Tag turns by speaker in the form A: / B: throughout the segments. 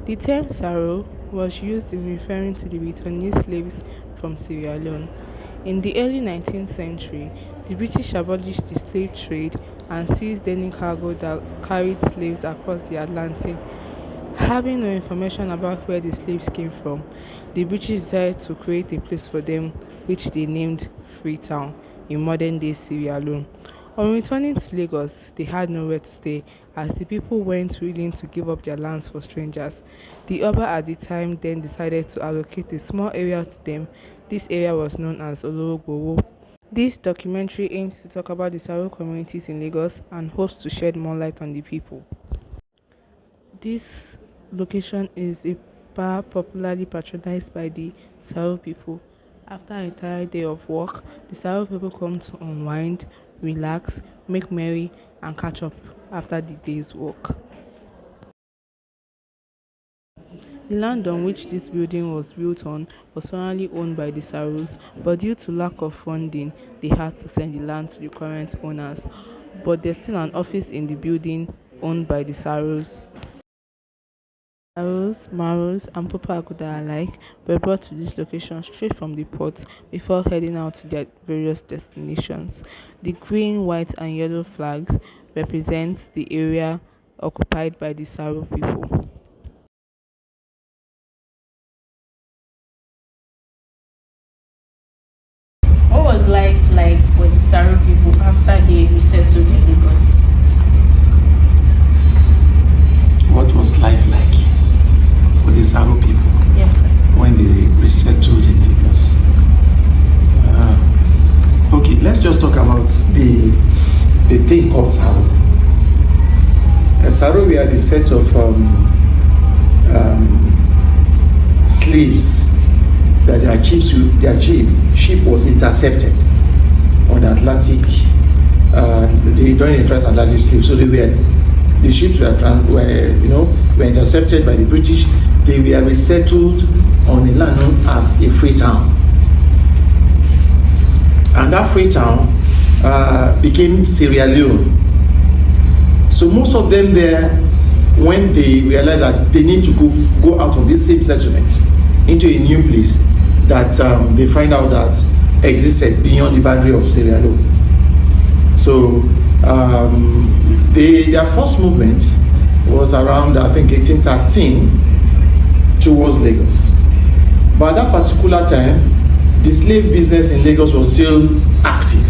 A: The term Saro was used in referring to the returnee slaves from Sierra Leone. In the early 19th century, the British abolished the slave trade and seized any cargo that carried slaves across the Atlantic. Having no information about where the slaves came from, the British decided to create a place for them which they named Freetown in modern-day Sierra Leone. On returning to Lagos, they had nowhere to stay as the people weren't willing to give up their lands for strangers. The Oba at the time then decided to allocate a small area to them. This area was known as Olorogbowo. This documentary aims to talk about the Saro communities in Lagos and hopes to shed more light on the people. This location is a bar popularly patronized by the Saro people. After a tired day of work, the Saro people come to unwind, relax, make merry, and catch up after the day's work. The land on which this building was built on was formerly owned by the Saros, but due to lack of funding, they had to sell the land to the current owners. But there's still an office in the building owned by the Saros. Saros, Maros, and Papa Aguda alike were brought to this location straight from the port before heading out to their various destinations. The green, white, and yellow flags represent the area occupied by the Saro people.
B: What was life like for the Saro people after they resettled in Lagos?
C: What was life like for the Saro people
B: Yes, sir.
C: when they resettled in Lagos? Okay, let's just talk about the thing called Saro. Saro were the set of slaves that ship was intercepted on the Atlantic during the transatlantic slave. So the ships were intercepted by the British. They were resettled on a land known as a free town, and that free town became Sierra Leone. So most of them there, when they realized that they need to go out of this same settlement into a new place that they find out that existed beyond the boundary of Sierra Leone. So their first movement was around, I think, 1813 towards Lagos. But at that particular time, the slave business in Lagos was still active.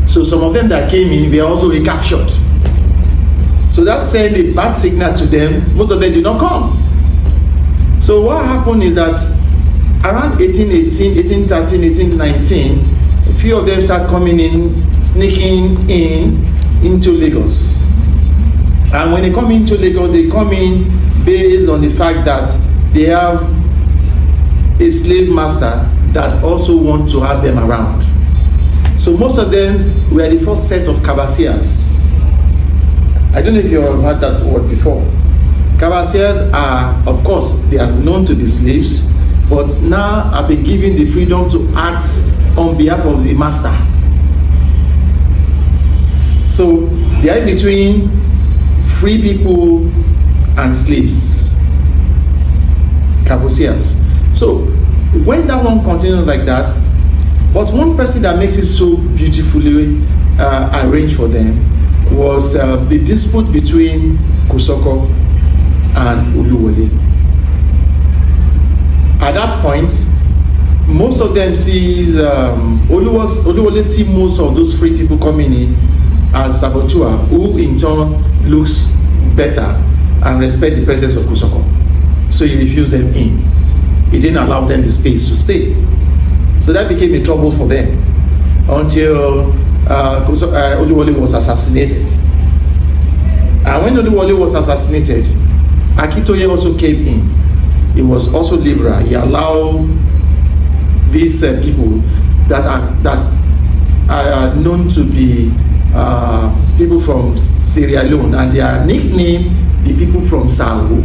C: So some of them that came in were also recaptured. So that sent a bad signal to them. Most of them did not come. So what happened is that around 1818, 1813, 1819, a few of them start coming in, sneaking into Lagos. And when they come into Lagos, they come in based on the fact that they have a slave master that also want to have them around. So most of them were the first set of cabasiers. I don't know if you have heard that word before. Cabasiers are, of course, they are known to be slaves, but now have been given the freedom to act on behalf of the master. So they are between free people and slaves, cabasiers. So when that one continues like that, but one person that makes it so beautifully arranged for them was the dispute between Kosoko and Oluwole. At that point, most of them sees Oluwole see most of those free people coming in as saboteur, who in turn looks better and respect the presence of Kosoko. So he refused them in. He didn't allow them the space to stay. So that became a trouble for them until Oluwole was assassinated. And when Oluwole was assassinated, Akitoye also came in. He was also liberal. He allowed these people that are known to be people from Sierra Leone, and they are nicknamed the people from Saro.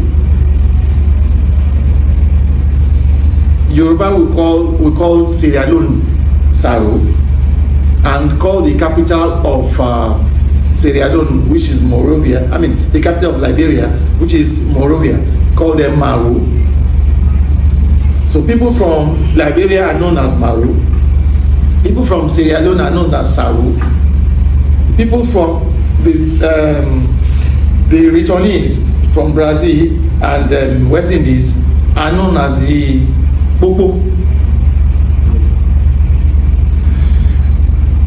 C: Yoruba we call Sierra Leone Saro, and call the capital of Sierra Leone, which is Monrovia. I mean, the capital of Liberia, which is Monrovia. call them Maru. So people from Liberia are known as Maru. People from Sierra Leone are known as Saro. People from this, the returnees from Brazil and West Indies are known as the Popo.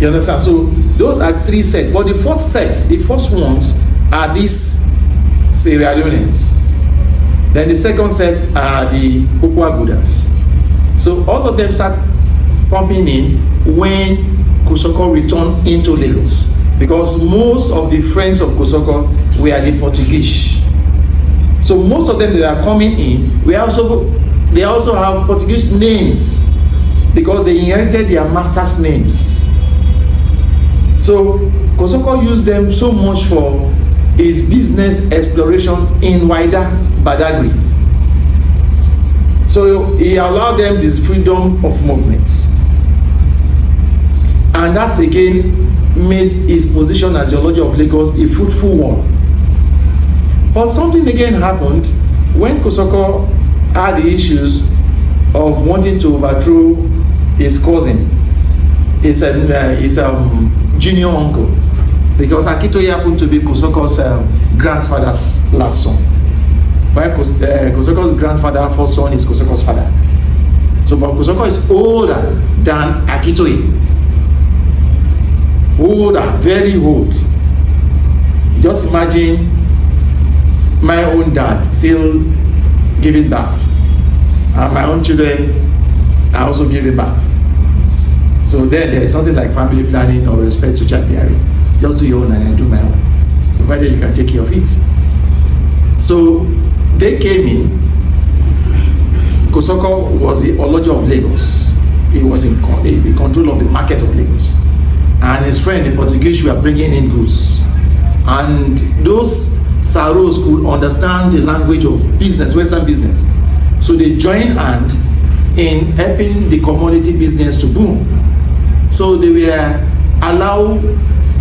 C: You understand? So those are three sets. But the fourth set, the first ones are these Sierra Leoneans. Then the second set are the Popo Agudas. So all of them start pumping in when Kosoko returned into Lagos, because most of the friends of Kosoko were the Portuguese. So most of them that are coming in, they also have Portuguese names because they inherited their masters' names. So Kosoko used them so much for his business exploration in wider Badagry. So he allowed them this freedom of movement. And that again made his position as the Olojo of Lagos a fruitful one. But something again happened when Kosoko had the issues of wanting to overthrow his cousin, his junior uncle, because Akitoye happened to be Kosoko's grandfather's last son. While Kosoko's grandfather, first son, is Kosoko's father. So, but Kosoko is older than Akitoye. Older, very old. Just imagine my own dad still giving birth, and my own children are also giving birth. So then there is nothing like family planning or respect to child bearing. Just do your own and I do my own, provided you can take care of it. So they came in. Kosoko was the Olojo of Lagos. He was in the control of the market of Lagos. And his friend, the Portuguese, were bringing in goods. And those Saros could understand the language of business, Western business. So they joined hands in helping the commodity business to boom. So they were allowed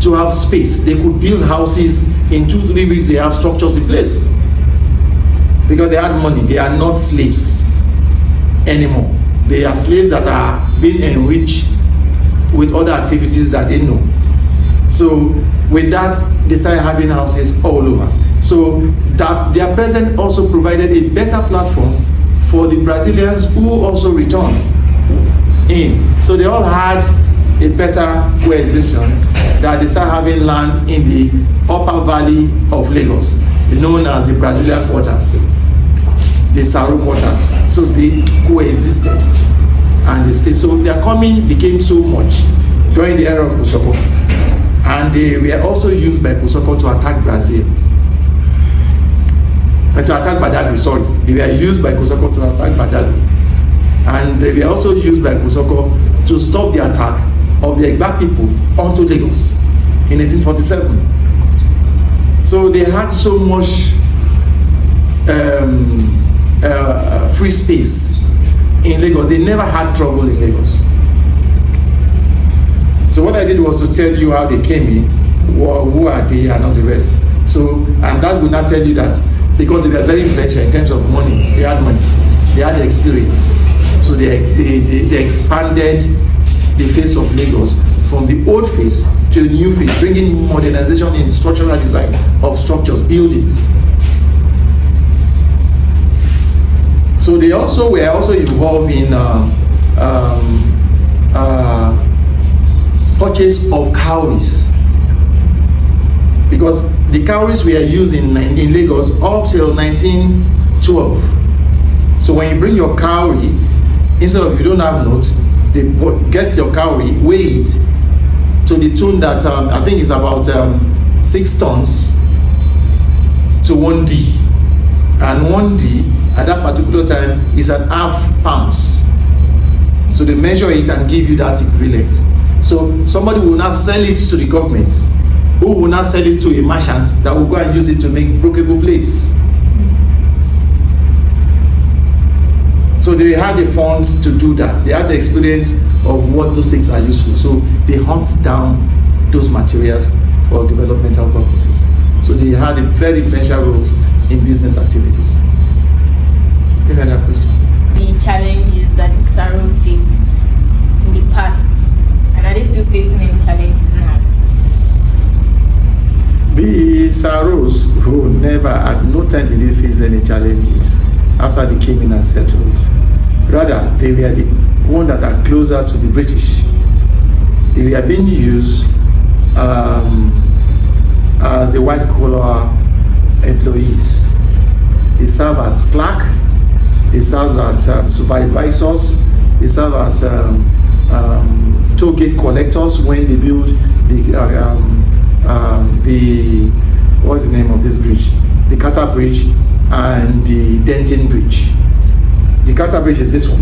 C: to have space. They could build houses in 2-3 weeks. They have structures in place because they had money. They are not slaves anymore. They are slaves that are being enriched with other activities that they know. So with that, they started having houses all over. So that their presence also provided a better platform for the Brazilians who also returned in. So they all had a better coexistence, that they started having land in the upper valley of Lagos, known as the Brazilian quarters, the Saro quarters. So they coexisted and they stayed. So their coming became so much during the era of Kosoko. And they were also used by Kosoko to attack Brazil. To attack Badagry, sorry. They were used by Kosoko to attack Badagry. And they were also used by Kosoko to stop the attack of the Egba people onto Lagos in 1847. So they had so much free space in Lagos. They never had trouble in Lagos. So what I did was to tell you how they came in, who are they and all the rest. So, and that would not tell you that because they were very influential in terms of money. They had money, they had the experience. So they expanded the face of Lagos from the old face to the new face, bringing modernization in structural design of structures, buildings. So they also were also involved in purchase of cowries, because the cowries were used in Lagos up till 1912. So when you bring your cowrie, instead of, you don't have notes, they get your cowrie, weigh it to the tune that I think is about 6 tons to 1D, and 1D at that particular time is at half pounds. So they measure it and give you that equivalent. So somebody will not sell it to the government, who will not sell it to a merchant that will go and use it to make breakable plates. So they had the funds to do that. They had the experience of what those things are useful. So they hunt down those materials for developmental purposes. So they had a very influential role in business activities. The Saros who never at no time did they face any challenges after they came in and settled. Rather, they were the one that are closer to the British. They were being used as the white collar employees. They serve as clerk, they serve as supervisors, they serve as toll gate collectors when they build the what's the name of this bridge? The Carter Bridge and the Denton Bridge. The Carter Bridge is this one.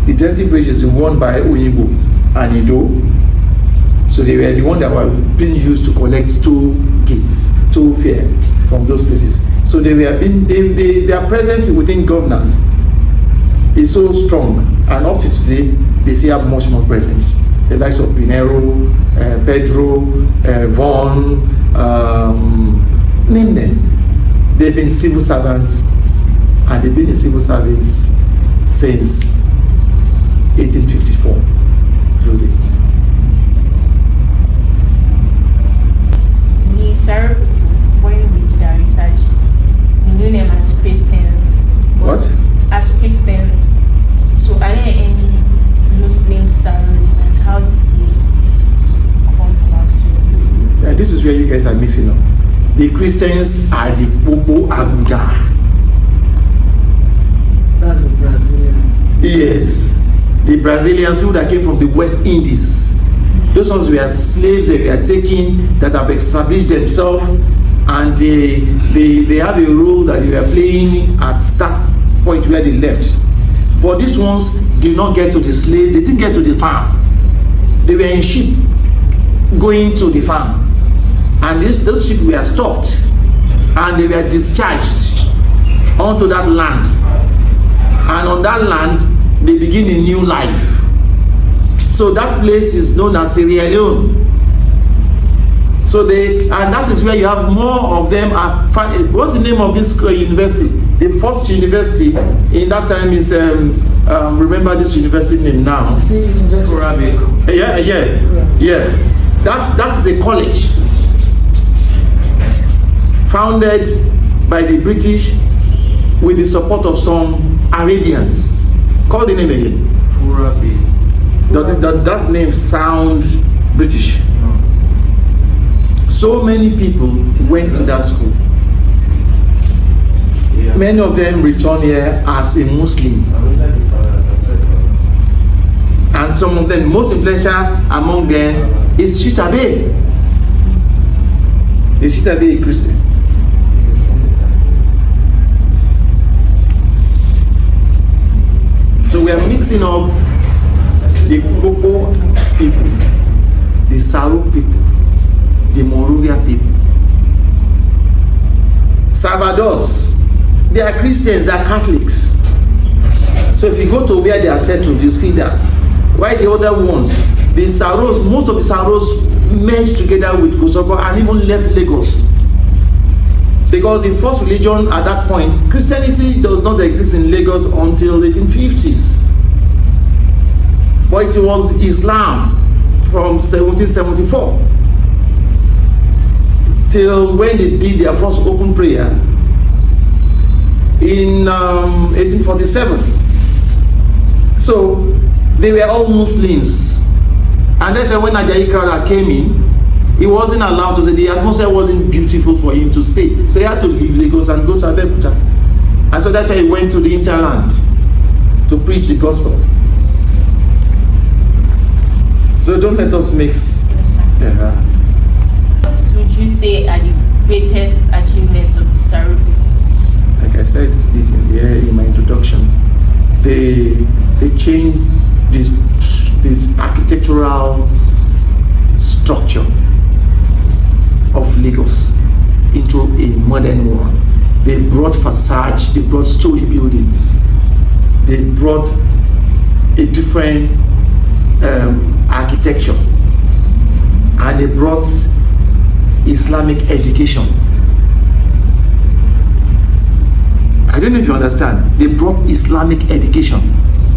C: The Denton Bridge is the one by Oyinbo and Ido. So they were the one that were being used to collect toll gates, toll fare from those places. So they were being their presence within governance is so strong, and up to today they still have much more presence. The likes of Pinero, Pedro, Vaughan, name them. They've been civil servants, and they've been in civil service since 1854 till date.
B: The Saro people, when we did our research, we knew them as Christians.
C: What?
B: As Christians. So are there any Muslim Saros, and how did they come about to Muslims?
C: This is where you guys are mixing up. The Christians are the Popo Aguda.
D: That's the Brazilian.
C: Yes. The Brazilians, people that came from the West Indies. Those ones were slaves they were taken that have established themselves, and they have a role that they were playing at that point where they left. But these ones did not get to the slave, they didn't get to the farm. They were in ship going to the farm. And those sheep were stopped and they were discharged onto that land. And on that land, they begin a new life. So that place is known as Sierra Leone. So and that is where you have more of them. What's the name of this university? The first university in that time is remember this university name now. Yeah. That is a college founded by the British with the support of some Arabians. Call the name again. That name sounds British. So many people went to that school. Many of them return here as a Muslim. And some of them, most influential among them is Shitabe. Is Shitabe a Christian? So we are mixing up the Popo people, the Saro people, the Morovia people. Salvadors, they are Christians, they are Catholics. So if you go to where they are settled, you see that. Why the other ones, the Saros, most of the Saros merged together with Kosoko and even left Lagos. Because the first religion at that point, Christianity does not exist in Lagos until the 1850s. But it was Islam from 1774 till when they did their first open prayer in 1847. So they were all Muslims. And that's why when Ajayi Crowther came in, he wasn't allowed to say, the atmosphere wasn't beautiful for him to stay. So he had to leave Lagos and go to Abeokuta. And so that's why he went to the hinterland to preach the gospel. So don't let us mix.
B: Yes, what would you say are the greatest achievements of the Saro people?
C: Like I said it in my introduction, they changed this architectural structure of Lagos into a modern one. They brought facades, they brought story buildings, they brought a different architecture, and they brought Islamic education. I don't know if you understand. They brought Islamic education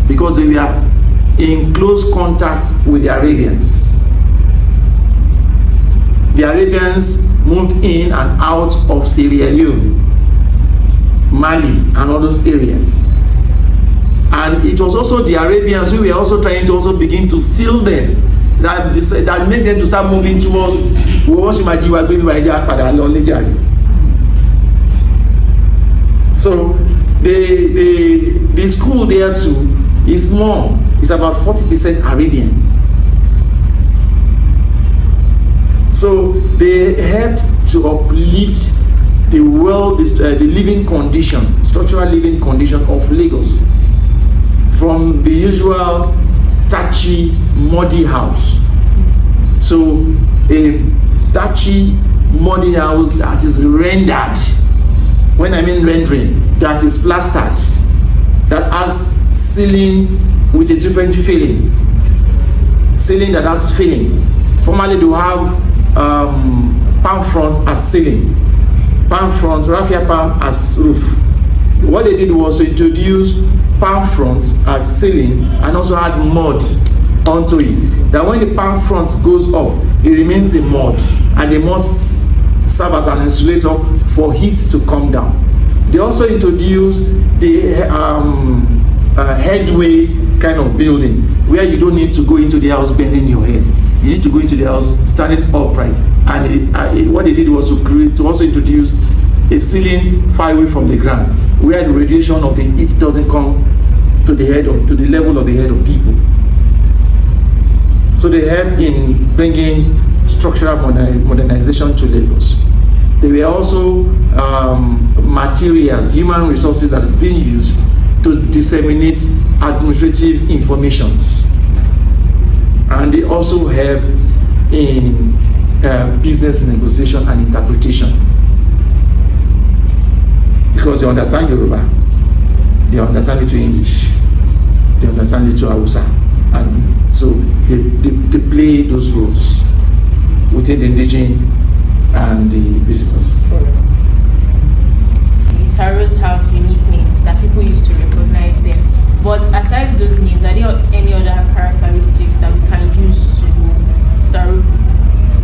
C: because they were in close contact with the Arabians. The Arabians moved in and out of Sierra Leone, Mali, and all those areas. And it was also the Arabians who were also trying to also begin to steal them, that made them to start moving towards so the school there too is more, it's about 40% Arabian. So they helped to uplift the world, the living condition, structural living condition of Lagos, from the usual thatchy, muddy house. So a thatchy, muddy house that is rendered, when I mean rendering, that is plastered, that has ceiling with a different filling, ceiling that has filling. Formerly they will have palm front as ceiling, palm front, raffia palm as roof. What they did was to introduce palm front as ceiling and also add mud onto it. That when the palm front goes off, it remains in mud, and they must serve as an insulator for heat to come down. They also introduced the headway kind of building, where you don't need to go into the house bending your head. You need to go into the house standing upright. And what they did was to also introduce a ceiling far away from the ground, where the radiation of the heat doesn't come to the level of the head of people. So they help in bringing structural modernization to Lagos. There were also materials, human resources that have been used to disseminate administrative informations. And they also help in business negotiation and interpretation. Because they understand Yoruba, they understand it to English, they understand it to Hausa, and so they play those roles within the indigenous and the visitors.
B: The Saros have unique names that people use to recognize them. But aside those names, are there any other characteristics that we can use to Saro?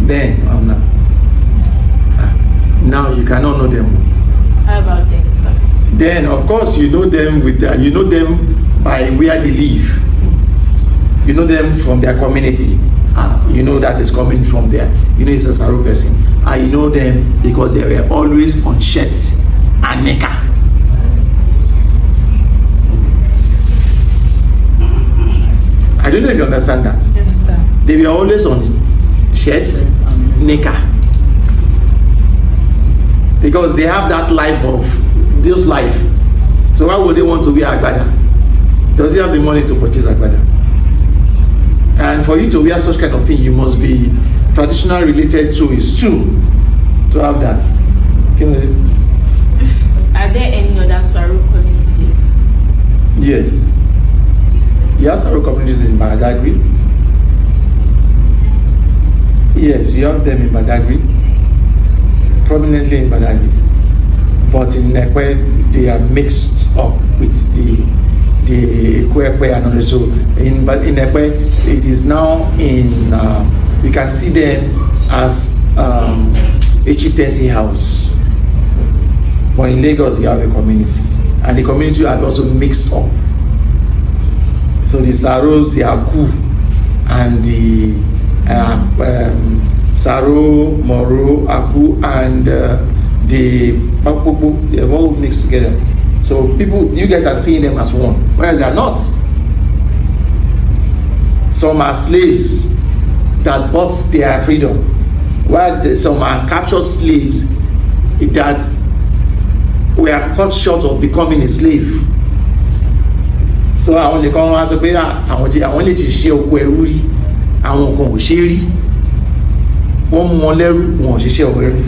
C: Then, now you cannot know them.
B: How about them, sir?
C: Then, of course, you know them by where they live. You know them from their community. You know that is coming from there. You know it's a Saro person. And you know them because they were always on shirts and nika. I don't know if you understand that.
B: Yes, sir.
C: They were always on shirts, nika. Because they have that life of this life. So why would they want to wear agbada? Does he have the money to purchase agbada? And for you to wear such kind of thing, you must be traditional related to is true to have that.
B: Are there any other Saro communities?
C: Yes. You have Saro communities in Badagry. Yes, you have them in Badagry, prominently in Badagry. But in Nekwe, they are mixed up with the Kwekwe and also in Ekwe, it is now in you can see them as a chieftaincy house. But in Lagos you have a community, and the community are also mixed up. So the Saros, the Aku, and the Saro, Moro, Aku, and the Pakpopo, they're all mixed together. So you guys are seeing them as one, whereas they are not. Some are slaves that bought their freedom, while some are captured slaves that were cut short of becoming a slave. So àwọn nìkan wá sọ pé àwọn lè ti ṣe oko ẹrú rí, àwọn kan ò ṣe rí, wọ́n mú wọn lẹ́rú, wọn ò ṣiṣẹ́ oko ẹrú.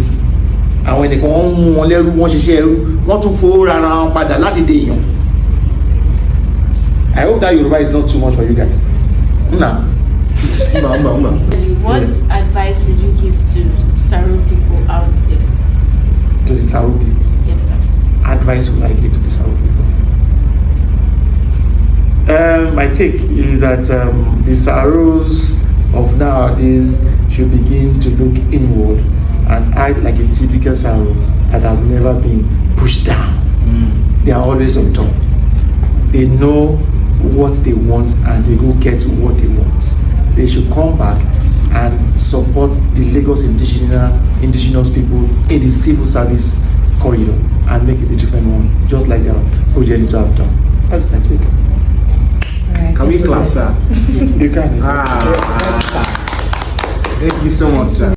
C: Àwọn ẹnìkan wọ́n mú wọn lẹ́rú, wọ́n ṣiṣẹ́ ẹrú, wọ́n tún fowó rara wọn padà láti dé èèyàn. I hope that Yoruba is not too much for you guys. Nah.
B: What advice would you give to Saro people out there?
C: To the Saro people?
B: Yes, sir.
C: Advice would I give to the Saro people? My take is that the Saros of nowadays should begin to look inward and act like a typical Saro that has never been pushed down. They are always on top. They know what they want and they go get what they want. They should come back and support the Lagos indigenous people in the civil service corridor and make it a different one, just like their project to have done. That's my take.
B: Right,
E: Can we clap, sir?
C: You can.
E: Thank you so much, sir.